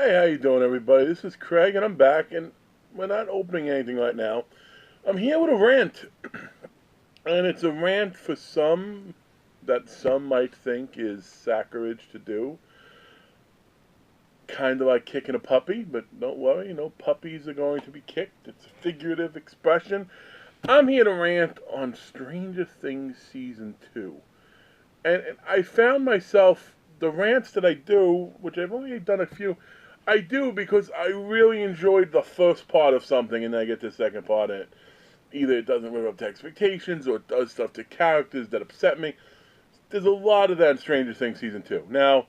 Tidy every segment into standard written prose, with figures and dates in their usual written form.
Hey, how you doing, everybody? This is Craig, and I'm back, and we're not opening anything right now. I'm here with a rant, and it's a rant for some that some might think is sacrilege to do, kind of like kicking a puppy, but don't worry, puppies are going to be kicked. It's a figurative expression. I'm here to rant on Stranger Things Season 2. And I found myself, the rants that I do, which I've only done a few, I do because I really enjoyed the first part of something and then I get to the second part and either it doesn't live up to expectations or it does stuff to characters that upset me. There's a lot of that in Stranger Things Season 2. Now,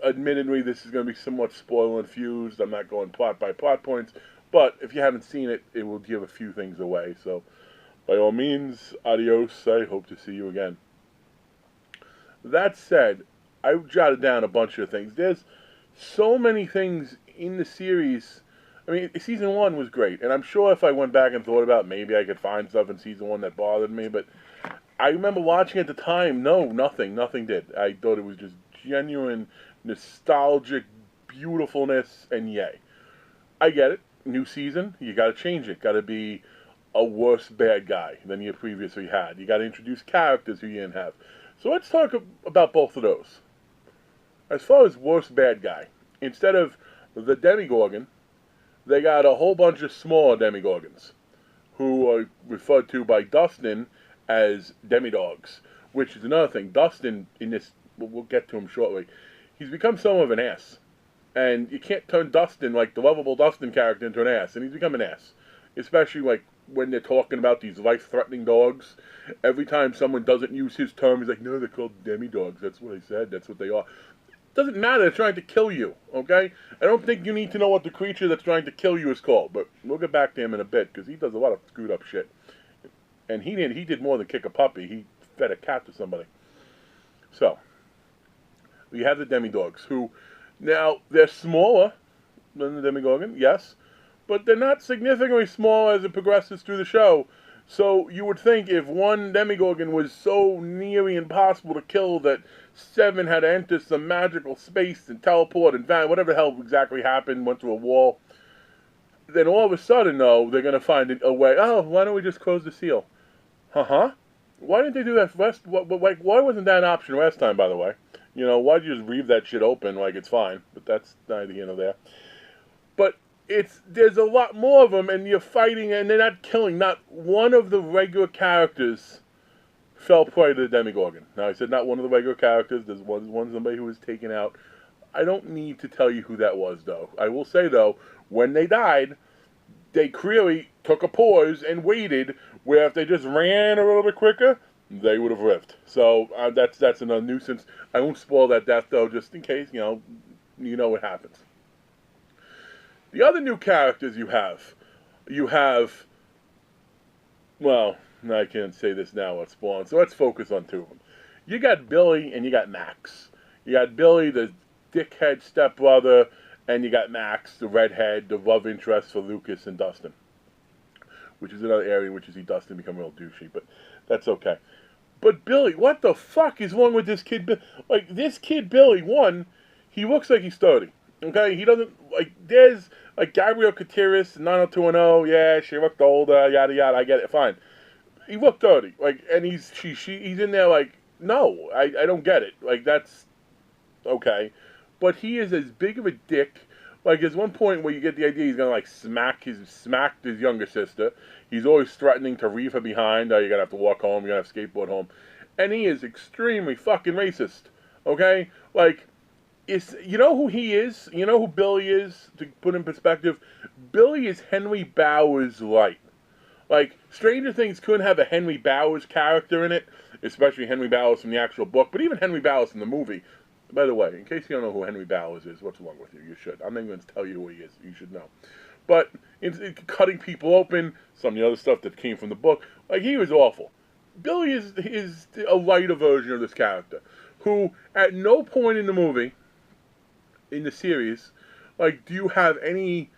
admittedly, this is going to be somewhat spoil infused. I'm not going plot by plot points, but if you haven't seen it, it will give a few things away. So, by all means, adios. I hope to see you again. That said, I jotted down a bunch of things. There's so many things in the series. I mean, season one was great, and I'm sure if I went back and thought about it, maybe I could find stuff in season one that bothered me, but I remember watching at the time, no, nothing did. I thought it was just genuine, nostalgic beautifulness, and yay. I get it. New season, you gotta change it. Gotta be a worse bad guy than you previously had. You gotta introduce characters who you didn't have. So let's talk about both of those. As far as worst bad guy, instead of the Demigorgon, they got a whole bunch of smaller Demigorgons, who are referred to by Dustin as Demidogs, which is another thing. Dustin, in this, we'll get to him shortly, he's become somewhat of an ass. And you can't turn Dustin, like the lovable Dustin character, into an ass, and he's become an ass. Especially, like, when they're talking about these life-threatening dogs. Every time someone doesn't use his term, he's like, no, they're called demi-dogs. That's what I said. That's what they are. Doesn't matter. They're trying to kill you, okay? I don't think you need to know what the creature that's trying to kill you is called, but we'll get back to him in a bit, because he does a lot of screwed up shit. And he did more than kick a puppy. He fed a cat to somebody. So, we have the demi-dogs, who, now, they're smaller than the Demigorgon, yes, but they're not significantly small as it progresses through the show. So you would think if one Demigorgon was so nearly impossible to kill that Seven had to enter some magical space and teleport and whatever the hell exactly happened, went through a wall, then all of a sudden, though, they're going to find a way. Oh, why don't we just close the seal? Huh? Why didn't they do that last? Like, why wasn't that an option last time, by the way? Why'd you just leave that shit open like it's fine? But that's neither here nor there. But there's a lot more of them, and you're fighting, and they're not killing. Not one of the regular characters fell prey to the Demigorgon. Now, I said not one of the regular characters. There's one somebody who was taken out. I don't need to tell you who that was, though. I will say, though, when they died, they clearly took a pause and waited, where if they just ran a little bit quicker, they would have lived. So that's another nuisance. I won't spoil that death, though, just in case, you know what happens. The other new characters you have, well, I can't say this now, let's spawn, so let's focus on two of them. You got Billy and you got Max. You got Billy, the dickhead stepbrother, and you got Max, the redhead, the love interest for Lucas and Dustin. Which is another area in which you see Dustin become real douchey, but that's okay. But Billy, what the fuck is wrong with this kid? Like, this kid Billy, one, he looks like he's 30. Okay, he doesn't, like, there's, like, Gabrielle Gutierrez, 90210, yeah, she looked older, yada yada, I get it, fine. He looked 30, like, and he's in there like, no, I don't get it, like, that's, okay. But he is as big of a dick, like, there's one point where you get the idea he's gonna, like, smack his younger sister. He's always threatening to leave her behind, you're gonna have to walk home, you're gonna have to skateboard home. And he is extremely fucking racist, okay? Like, you know who he is? You know who Billy is? To put in perspective, Billy is Henry Bowers light. Like, Stranger Things couldn't have a Henry Bowers character in it, especially Henry Bowers from the actual book, but even Henry Bowers from the movie. By the way, in case you don't know who Henry Bowers is, what's wrong with you? You should. I'm not going to tell you who he is. You should know. But in cutting people open, some of the other stuff that came from the book, like, he was awful. Billy is a lighter version of this character, who at no point in the movie, in the series, like, do you have any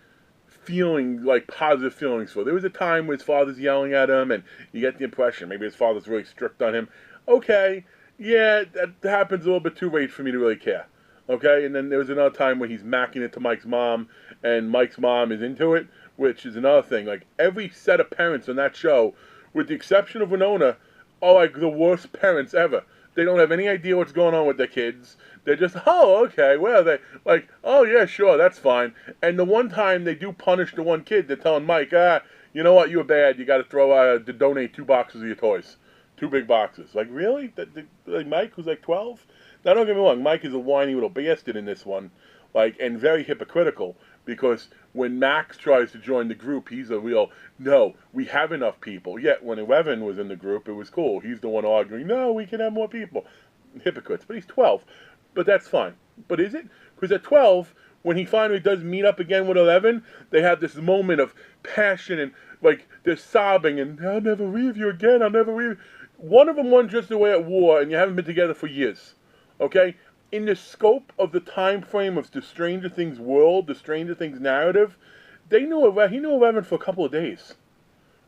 feeling, like, positive feelings for? There was a time where his father's yelling at him, and you get the impression maybe his father's really strict on him. Okay, yeah, that happens a little bit too late for me to really care. Okay, and then there was another time where he's macking it to Mike's mom, and Mike's mom is into it, which is another thing. Like every set of parents on that show, with the exception of Winona, are like the worst parents ever. They don't have any idea what's going on with their kids. They're just, oh, okay, well, they like, oh yeah, sure, that's fine. And the one time they do punish the one kid, they're telling Mike, you know what, you were bad. You got to to donate 2 boxes of your toys, 2 big boxes. Like really? Like Mike, who's like 12. Now, don't get me wrong, Mike is a whiny little bastard in this one, like, and very hypocritical, because when Max tries to join the group, he's a real, no, we have enough people. Yet, when Evan was in the group, it was cool. He's the one arguing, no, we can have more people. Hypocrites. But he's 12. But that's fine. But is it? Because at 12, when he finally does meet up again with 11, they have this moment of passion and, like, they're sobbing, and I'll never leave you again, I'll never leave you. One of them won just away at war, and you haven't been together for years. Okay? In the scope of the time frame of the Stranger Things world, the Stranger Things narrative, he knew Evan for a couple of days.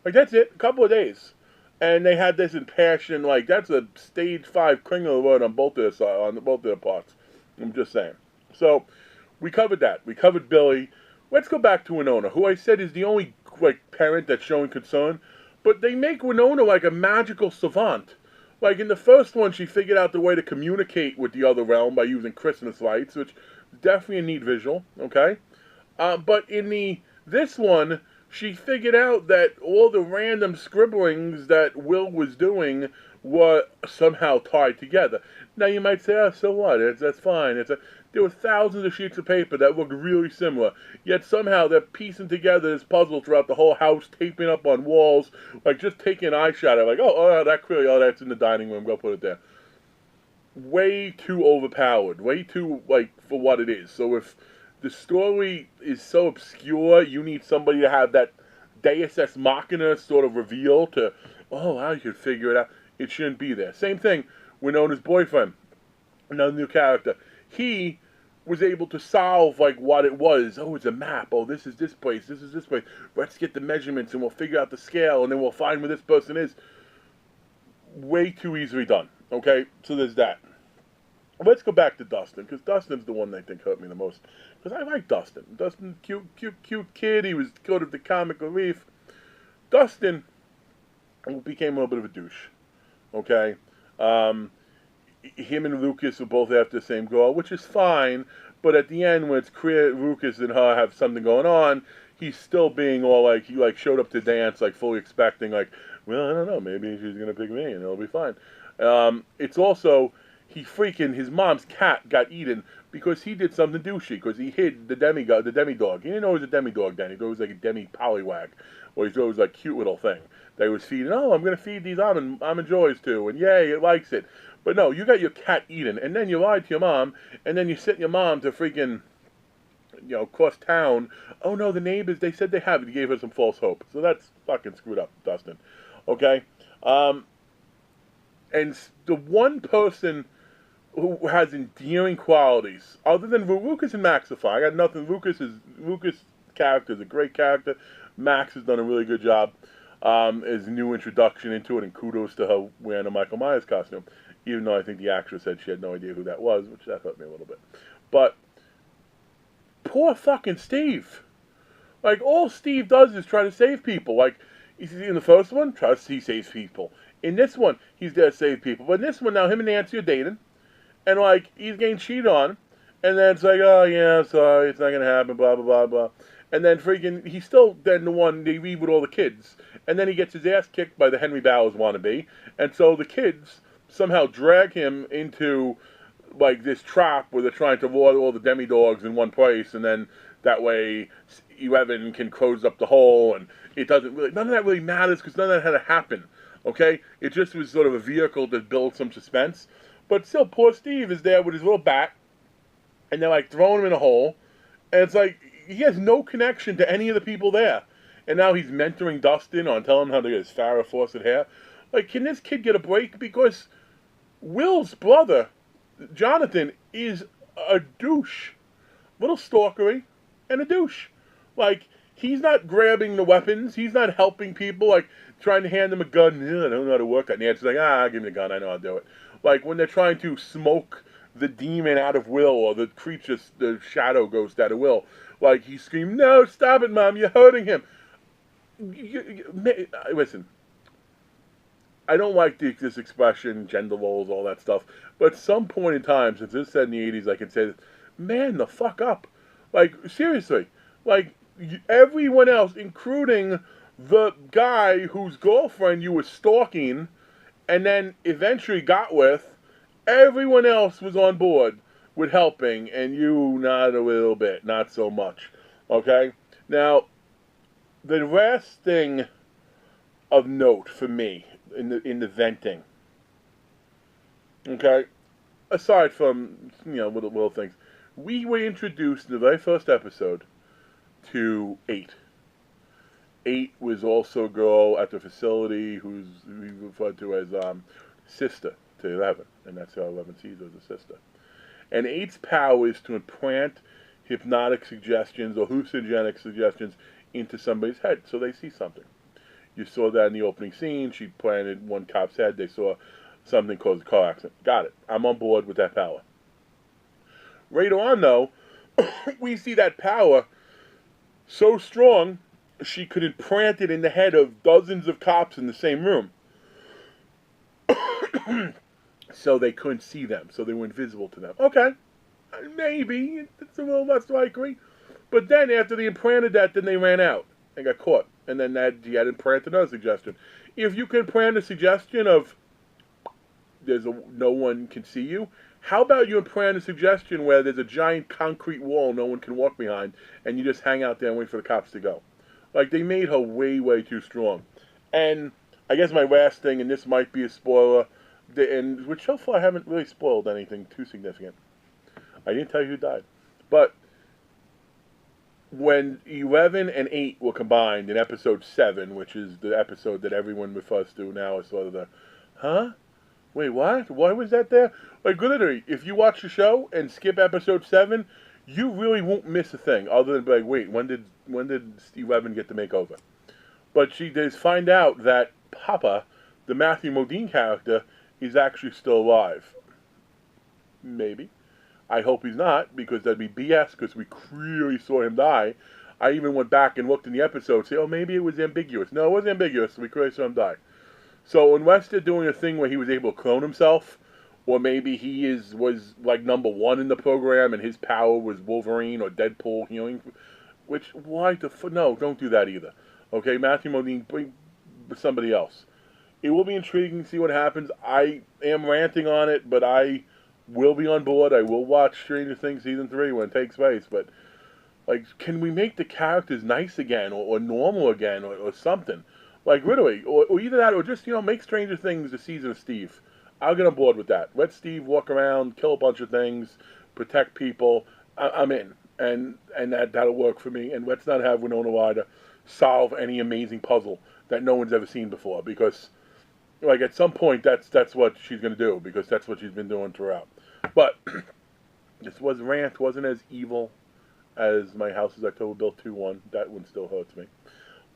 Like, that's it, a couple of days. And they had this in passion, like, that's a stage 5 criminal word on both their parts. I'm just saying. So, we covered that. We covered Billy. Let's go back to Winona, who I said is the only, like, parent that's showing concern. But they make Winona like a magical savant. Like, in the first one, she figured out the way to communicate with the other realm by using Christmas lights, which is definitely a neat visual, okay? But in this one, she figured out that all the random scribblings that Will was doing were somehow tied together. Now, you might say, oh, so what? That's fine. There were thousands of sheets of paper that looked really similar, yet somehow they're piecing together this puzzle throughout the whole house, taping up on walls, like just taking an eyeshadow, like, oh, that clearly, oh, that's in the dining room, go put it there. Way too overpowered, way too, like, for what it is. So if the story is so obscure, you need somebody to have that Deus Ex Machina sort of reveal to, oh, I could figure it out. It shouldn't be there. Same thing, Winona's boyfriend, another new character. He was able to solve, like, what it was. Oh, it's a map. Oh, this is this place. This is this place. Let's get the measurements, and we'll figure out the scale, and then we'll find where this person is. Way too easily done. Okay? So there's that. Let's go back to Dustin, because Dustin's the one that I think hurt me the most. Because I like Dustin. Dustin, cute kid. He was good at the comic relief. Dustin became a little bit of a douche. Okay? Him and Lucas were both after the same girl, which is fine, but at the end, when it's clear Lucas and her have something going on, he's still being all like, he like showed up to dance, like fully expecting, like, well, I don't know, maybe she's going to pick me and it'll be fine. It's also, his mom's cat got eaten because he did something douchey, because he hid the demidog. He didn't know it was a demidog then, he thought it was like a demi-polywag, or he thought it was like a cute little thing that he was feeding. Oh, I'm going to feed these almond joys to, and yay, it likes it. But no, you got your cat eaten, and then you lied to your mom, and then you sent your mom to freaking, across town. Oh no, the neighbors, they said they have it. You gave her some false hope. So that's fucking screwed up, Dustin. Okay? And the one person who has endearing qualities, other than Lucas and Maxify, I got nothing. Lucas' character is a great character. Max has done a really good job as a new introduction into it, and kudos to her wearing a Michael Myers costume. Even though I think the actress said she had no idea who that was, which that hurt me a little bit. But, poor fucking Steve. Like, all Steve does is try to save people. Like, in the first one, he saves people. In this one, he's there to save people. But in this one, now, him and Nancy are dating. And, like, he's getting cheated on. And then it's like, oh, yeah, sorry, it's not going to happen, blah, blah, blah, blah. And then freaking, he's still then the one they leave with all the kids. And then he gets his ass kicked by the Henry Bowers wannabe. And so the kids somehow drag him into, like, this trap where they're trying to lure all the demi-dogs in one place, and then that way Evan can close up the hole, and it doesn't really, none of that really matters, because none of that had to happen, okay? It just was sort of a vehicle to build some suspense. But still, poor Steve is there with his little bat, and they're, like, throwing him in a hole, and it's like, he has no connection to any of the people there. And now he's mentoring Dustin on telling him how to get his Farrah Fawcett hair. Like, can this kid get a break? Because Will's brother, Jonathan, is a douche. Little stalkery and a douche. Like, he's not grabbing the weapons. He's not helping people, like, trying to hand them a gun. I don't know how to work that. And Nancy's like, give me the gun. I know how to do it. Like, when they're trying to smoke the demon out of Will, or the creature, the shadow ghost out of Will. Like, he screamed, "No, stop it, Mom, you're hurting him." Listen, I don't like this expression, gender roles, all that stuff. But at some point in time, since this said in the 80s, I can say, man, the fuck up. Like, seriously. Like, everyone else, including the guy whose girlfriend you were stalking and then eventually got with, everyone else was on board with helping, and you not a little bit, not so much. Okay? Now, the last thing of note for me in the venting, okay, aside from, little things, we were introduced in the very first episode to 8. 8 was also a girl at the facility who's we referred to as sister to 11, and that's how 11 sees her as a sister. And 8's power is to implant hypnotic suggestions or hallucinogenic suggestions into somebody's head so they see something. You saw that in the opening scene. She planted one cop's head. They saw something caused a car accident. Got it. I'm on board with that power. Later on, though, we see that power so strong she could implant it in the head of dozens of cops in the same room. So they couldn't see them. So they were invisible to them. Okay. Maybe. It's a little less likely. But then after they implanted that, then they ran out and got caught. And then he had implanted another suggestion. If you can implant a suggestion of no one can see you, how about you implant a suggestion where there's a giant concrete wall no one can walk behind, and you just hang out there and wait for the cops to go? Like, they made her way, way too strong. And I guess my last thing, and this might be a spoiler, which so far I haven't really spoiled anything too significant. I didn't tell you who died. But when 11 and 8 were combined in episode 7, which is the episode that everyone refers to now as sort of the, huh? Wait, what? Why was that there? Like, literally, if you watch the show and skip episode 7, you really won't miss a thing, other than be like, wait, when did 11 get the makeover? But she does find out that Papa, the Matthew Modine character, is actually still alive. Maybe. I hope he's not, because that'd be BS, because we clearly saw him die. I even went back and looked in the episode, say, oh, maybe it was ambiguous. No, it wasn't ambiguous. We clearly saw him die. So unless they're doing a thing where he was able to clone himself, or maybe he was like number 1 in the program and his power was Wolverine or Deadpool healing, which, no, don't do that either. Okay, Matthew Modine, bring somebody else. It will be intriguing to see what happens. I am ranting on it, but I will be on board. I will watch Stranger Things Season 3 when it takes place, but, like, can we make the characters nice again, or normal again, or something? Like, literally, or either that, or just, make Stranger Things the season of Steve. I'll get on board with that. Let Steve walk around, kill a bunch of things, protect people. I'm in. And that'll work for me. And let's not have Winona Ryder solve any amazing puzzle that no one's ever seen before. Because, like, at some point, that's what she's going to do. Because that's what she's been doing throughout. But, Rant wasn't as evil as My House is October Built 2-1. That one still hurts me.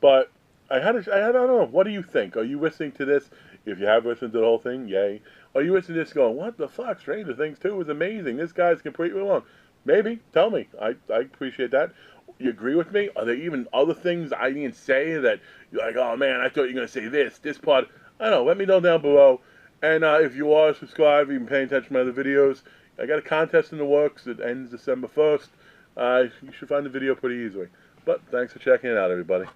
But I don't know. What do you think? Are you listening to this? If you have listened to the whole thing, yay. Are you listening to this going, what the fuck? Stranger Things 2 was amazing. This guy's completely wrong. Maybe. Tell me. I appreciate that. You agree with me? Are there even other things I didn't say that you're like, oh man, I thought you were going to say this part? I don't know. Let me know down below. And if you are subscribed, you've been paying attention to my other videos, I got a contest in the works that ends December 1st. You should find the video pretty easily. But thanks for checking it out, everybody.